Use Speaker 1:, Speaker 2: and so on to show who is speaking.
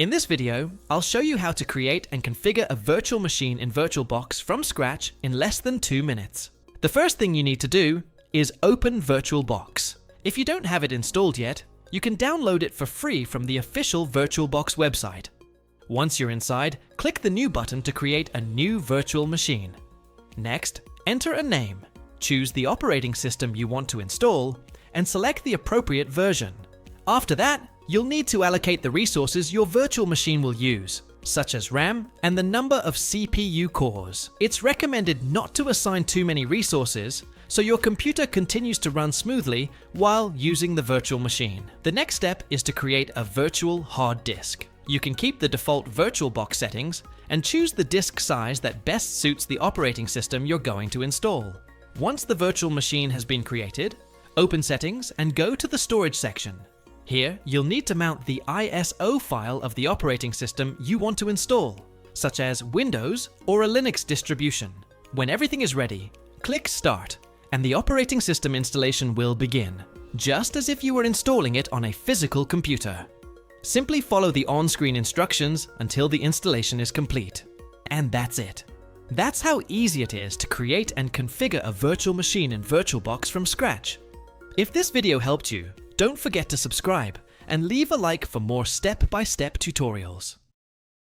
Speaker 1: In this video, I'll show you how to create and configure a virtual machine in VirtualBox from scratch in less than 2 minutes. The first thing you need to do is open VirtualBox. If you don't have it installed yet, you can download it for free from the official VirtualBox website. Once you're inside, click the New button to create a new virtual machine. Next, enter a name, choose the operating system you want to install, and select the appropriate version. After that, you'll need to allocate the resources your virtual machine will use, such as RAM and the number of CPU cores. It's recommended not to assign too many resources, so your computer continues to run smoothly while using the virtual machine. The next step is to create a virtual hard disk. You can keep the default VirtualBox settings and choose the disk size that best suits the operating system you're going to install. Once the virtual machine has been created, open Settings and go to the Storage section. Here, you'll need to mount the ISO file of the operating system you want to install, such as Windows or a Linux distribution. When everything is ready, click Start, and the operating system installation will begin, just as if you were installing it on a physical computer. Simply follow the on-screen instructions until the installation is complete. And that's it. That's how easy it is to create and configure a virtual machine in VirtualBox from scratch. If this video helped you, don't forget to subscribe and leave a like for more step-by-step tutorials.